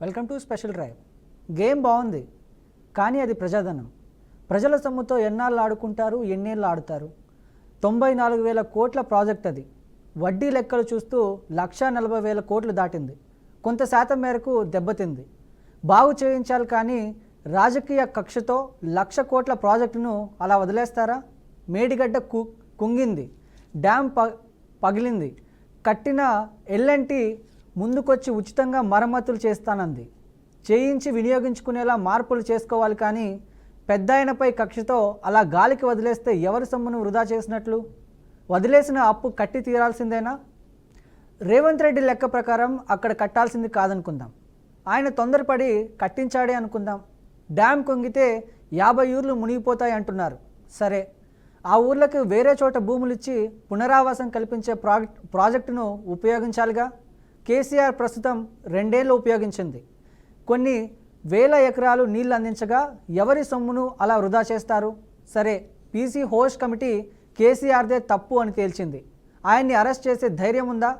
Welcome to special drive. Game బాగుంది, కానీ అది ప్రజాధనం. ప్రజల సొమ్ముతో ఎన్నాళ్ళు ఆడుకుంటారు, ఎన్నేళ్ళు ఆడుతారు? 94,000 కోట్ల ప్రాజెక్ట్ అది. వడ్డీ లెక్కలు చూస్తూ 1,40,000 కోట్లు దాటింది. కొంత శాతం మేరకు దెబ్బతింది. బాగు చేయించాలి, కానీ రాజకీయ కక్షతో 1,00,000 కోట్ల ప్రాజెక్టును అలా వదిలేస్తారా? మేడిగడ్డ కుంగింది, డ్యామ్ పగిలింది, కట్టిన ఎల్ఎన్టీ ముందుకొచ్చి ఉచితంగా మరమ్మతులు చేస్తానంది. చేయించి వినియోగించుకునేలా మార్పులు చేసుకోవాలి, కానీ పెద్దాయనపై కక్షతో అలా గాలికి వదిలేస్తే ఎవరి సొమ్మును వృధా చేసినట్లు? వదిలేసిన అప్పు కట్టి తీరాల్సిందేనా? రేవంత్ రెడ్డి లెక్క ప్రకారం అక్కడ కట్టాల్సింది కాదనుకుందాం. ఆయన తొందరపడి కట్టించాడే అనుకుందాం. డ్యామ్ కుంగితే 50 ఊర్లు మునిగిపోతాయి అంటున్నారు. సరే, ఆ ఊర్లకు వేరే చోట భూములు ఇచ్చి పునరావాసం కల్పించే ప్రాజెక్టును ఉపయోగించాలిగా. కేసీఆర్ ప్రస్తుతం 2 ఏళ్ళు ఉపయోగించింది. కొన్ని వేల ఎకరాలు నీళ్లు అందించగా ఎవరి సొమ్మును అలా వృధా చేస్తారు? సరే, పీసీ హోస్ట్ కమిటీ కేసీఆర్దే తప్పు అని తేల్చింది. ఆయన్ని అరెస్ట్ చేసే ధైర్యం ఉందా?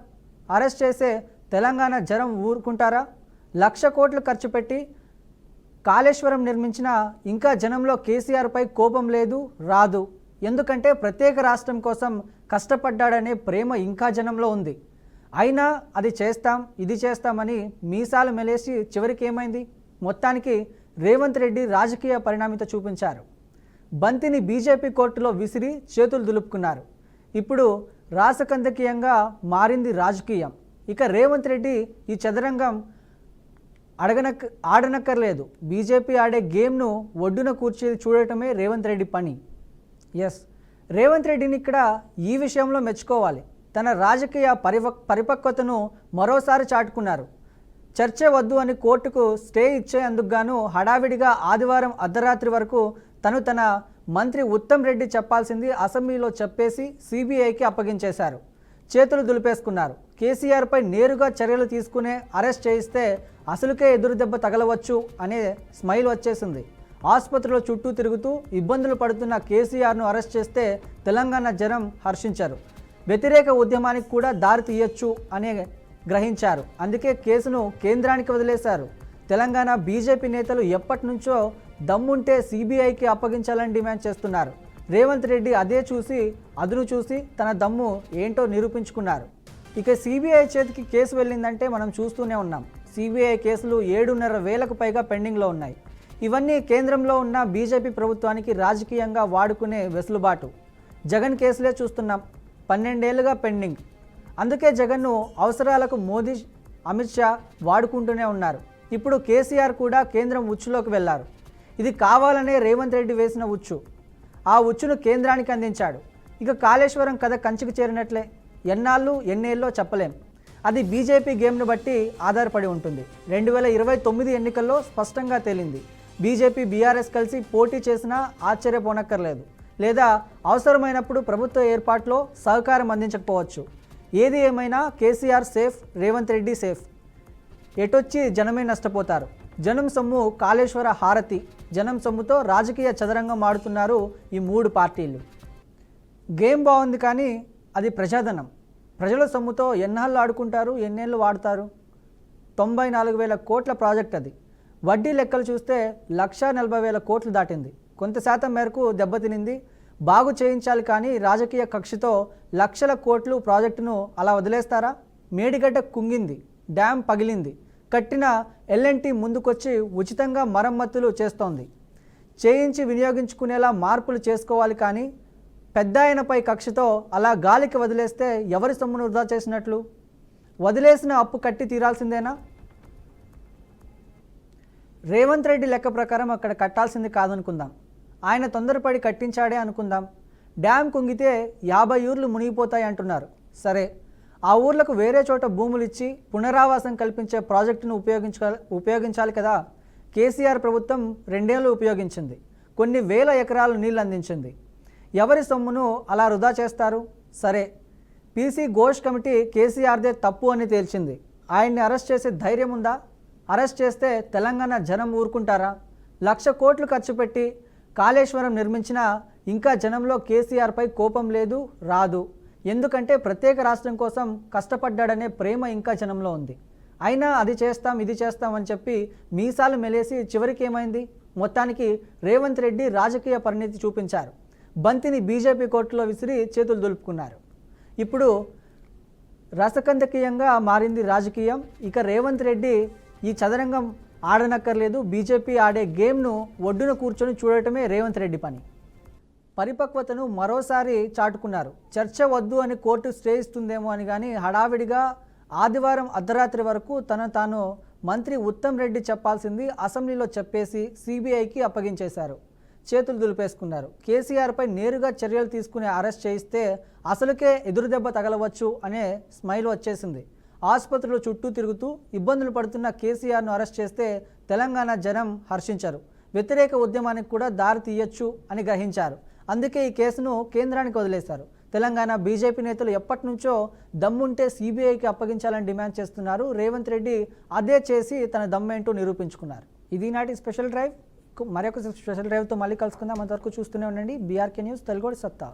అరెస్ట్ చేసే తెలంగాణ జనం ఊరుకుంటారా? 1,00,000 కోట్లు ఖర్చు పెట్టి కాళేశ్వరం నిర్మించినా ఇంకా జనంలో కేసీఆర్పై కోపం లేదు, రాదు. ఎందుకంటే ప్రత్యేక రాష్ట్రం కోసం కష్టపడ్డాడనే ప్రేమ ఇంకా జనంలో ఉంది. అయినా అది చేస్తాం, ఇది చేస్తామని మీసాలు మెలేసి చివరికి ఏమైంది? మొత్తానికి రేవంత్ రెడ్డి రాజకీయ పరిణామిత చూపించారు. బంతిని బీజేపీ కోర్టులో విసిరి చేతులు దులుపుకున్నారు. ఇప్పుడు రాసకందకీయంగా మారింది రాజకీయం. ఇక రేవంత్ రెడ్డి ఈ చదరంగం ఆడనక్కర్లేదు. బీజేపీ ఆడే గేమ్ను ఒడ్డున కూర్చి చూడటమే రేవంత్ రెడ్డి పని. ఎస్, రేవంత్ రెడ్డిని ఇక్కడ ఈ విషయంలో మెచ్చుకోవాలి. తన రాజకీయ పరిపక్వతను మరోసారి చాటుకున్నారు. చర్చే వద్దు అని కోర్టుకు స్టే ఇచ్చేందుకు గాను హడావిడిగా ఆదివారం అర్ధరాత్రి వరకు తన మంత్రి ఉత్తమ్ రెడ్డి చెప్పాల్సింది అసెంబ్లీలో చెప్పేసి సిబిఐకి అప్పగించేశారు. చేతులు దులిపేసుకున్నారు. కేసీఆర్పై నేరుగా చర్యలు తీసుకునే అరెస్ట్ చేయిస్తే అసలుకే ఎదురుదెబ్బ తగలవచ్చు అనే స్మైల్ వచ్చేసింది. ఆసుపత్రిలో చుట్టూ తిరుగుతూ ఇబ్బందులు పడుతున్న కేసీఆర్ను అరెస్ట్ చేస్తే తెలంగాణ జనం హర్షించారు. వ్యతిరేక ఉద్యమానికి కూడా దారి తీయొచ్చు అనే గ్రహించారు. అందుకే కేసును కేంద్రానికి వదిలేశారు. తెలంగాణ బీజేపీ నేతలు ఎప్పటి నుంచో దమ్ముంటే సిబిఐకి అప్పగించాలని డిమాండ్ చేస్తున్నారు. రేవంత్ రెడ్డి అదే చూసి అదును చూసి తన దమ్ము ఏంటో నిరూపించుకున్నారు. ఇక సిబిఐ చేతికి కేసు వెళ్ళిందంటే మనం చూస్తూనే ఉన్నాం. సిబిఐ కేసులు 7,500,000కు పైగా పెండింగ్లో ఉన్నాయి. ఇవన్నీ కేంద్రంలో ఉన్న బీజేపీ ప్రభుత్వానికి రాజకీయంగా వాడుకునే వెసులుబాటు. జగన్ కేసులే చూస్తున్నాం, 12 ఏళ్లుగా పెండింగ్. అందుకే జగన్ను అవసరాలకు మోదీ, అమిత్ షా వాడుకుంటూనే ఉన్నారు. ఇప్పుడు కేసీఆర్ కూడా కేంద్రం ఉచ్చులోకి వెళ్లారు. ఇది కావాలనే రేవంత్ రెడ్డి వేసిన ఉచ్చు. ఆ ఉచ్చును కేంద్రానికి అందించాడు. ఇక కాళేశ్వరం కథ కంచికి చేరినట్లే. ఎన్నేళ్ళో చెప్పలేం. అది బీజేపీ గేమ్ను బట్టి ఆధారపడి ఉంటుంది. 2029 ఎన్నికల్లో స్పష్టంగా తేలింది. బీజేపీ, బీఆర్ఎస్ కలిసి పోటీ చేసినా ఆశ్చర్యపోనక్కర్లేదు. లేదా అవసరమైనప్పుడు ప్రభుత్వ ఏర్పాటులో సహకారం అందించకపోవచ్చు. ఏది ఏమైనా కేసీఆర్ సేఫ్, రేవంత్ రెడ్డి సేఫ్. ఎటొచ్చి జనమే నష్టపోతారు. జనం సొమ్ము కాళేశ్వర హారతి. జనం సొమ్ముతో రాజకీయ చదరంగం ఆడుతున్నారు ఈ 3 పార్టీలు. గేమ్ బాగుంది, కానీ అది ప్రజాధనం. ప్రజల సొమ్ముతో ఎన్నాళ్ళు ఆడుకుంటారు, ఎన్నేళ్ళు వాడతారు? 94,000 కోట్ల ప్రాజెక్ట్ అది. వడ్డీ లెక్కలు చూస్తే 1,40,000 కోట్లు దాటింది. కొంత శాతం మేరకు దెబ్బతినింది. బాగు చేయించాలి, కానీ రాజకీయ కక్షతో 1,00,000 కోట్లు ప్రాజెక్టును అలా వదిలేస్తారా? మేడిగడ్డ కుంగింది, డ్యామ్ పగిలింది, కట్టిన ఎల్ఎన్టీ ముందుకొచ్చి ఉచితంగా మరమ్మతులు చేస్తోంది. చేయించి వినియోగించుకునేలా మార్పులు చేసుకోవాలి, కానీ పెద్దాయనపై కక్షతో అలా గాలికి వదిలేస్తే ఎవరి సొమ్మును వృధా చేసినట్లు? వదిలేసిన అప్పు కట్టి తీరాల్సిందేనా? రేవంత్ రెడ్డి లెక్క ప్రకారం అక్కడ కట్టాల్సింది కాదనుకుందాం. ఆయన తొందరపడి కట్టించాడే అనుకుందాం. డ్యామ్ కుంగితే 50 ఊర్లు మునిగిపోతాయి అంటున్నారు. సరే, ఆ ఊర్లకు వేరే చోట భూములు ఇచ్చి పునరావాసం కల్పించే ప్రాజెక్టును ఉపయోగించాలి కదా. కేసీఆర్ ప్రభుత్వం 2 ఏళ్ళు ఉపయోగించింది. కొన్ని వేల ఎకరాలు నీళ్లు అందించింది. ఎవరి సొమ్మును అలా వృధా చేస్తారు? సరే, పీసీ ఘోష్ కమిటీ కేసీఆర్దే తప్పు అని తేల్చింది. ఆయన్ని అరెస్ట్ చేసే ధైర్యం ఉందా? అరెస్ట్ చేస్తే తెలంగాణ జనం ఊరుకుంటారా? 1,00,000 కోట్లు ఖర్చు పెట్టి కాళేశ్వరం నిర్మించినా ఇంకా జనంలో కేసీఆర్పై కోపం లేదు, రాదు. ఎందుకంటే ప్రత్యేక రాష్ట్రం కోసం కష్టపడ్డాడనే ప్రేమ ఇంకా జనంలో ఉంది. అయినా అది చేస్తాం ఇది చేస్తాం అని చెప్పి మీసాలు మెలేసి చివరికి ఏమైంది? మొత్తానికి రేవంత్ రెడ్డి రాజకీయ పరిణితి చూపించారు. బంతిని బీజేపీ కోర్టులో విసిరి చేతులు దులుపుకున్నారు. ఇప్పుడు రసకందకీయంగా మారింది రాజకీయం. ఇక రేవంత్ రెడ్డి ఈ చదరంగం ఆడనక్కర్లేదు, బీజేపీ ఆడే గేమ్ను ఒడ్డున కూర్చొని చూడటమే రేవంత్ రెడ్డి పని. పరిపక్వతను మరోసారి చాటుకున్నారు. చర్చ వద్దు అని కోర్టు స్టే ఇస్తుందేమో అని కానీ హడావిడిగా ఆదివారం అర్ధరాత్రి వరకు తాను మంత్రి ఉత్తమ్ రెడ్డి చెప్పాల్సింది అసెంబ్లీలో చెప్పేసి సిబిఐకి అప్పగించేశారు. చేతులు దులిపేసుకున్నారు. కేసీఆర్పై నేరుగా చర్యలు తీసుకునే అరెస్ట్ చేయిస్తే అసలుకే ఎదురుదెబ్బ తగలవచ్చు అనే స్మైల్ వచ్చేసింది. ఆసుపత్రుల చుట్టూ తిరుగుతూ ఇబ్బందులు పడుతున్న కేసీఆర్ను అరెస్ట్ చేస్తే తెలంగాణ జనం హర్షించారు. వ్యతిరేక ఉద్యమానికి కూడా దారి తీయొచ్చు అని గ్రహించారు. అందుకే ఈ కేసును కేంద్రానికి వదిలేశారు. తెలంగాణ బీజేపీ నేతలు ఎప్పటి నుంచో దమ్ముంటే సిబిఐకి అప్పగించాలని డిమాండ్ చేస్తున్నారు. రేవంత్ రెడ్డి అదే చేసి తన దమ్మేంటూ నిరూపించుకున్నారు. ఇది నాటి స్పెషల్ డ్రైవ్. మరొక స్పెషల్ డ్రైవ్తో మళ్ళీ కలుసుకుందాం. అంతవరకు చూస్తూనే ఉండండి బీఆర్కే న్యూస్, తెలుగు సత్తా.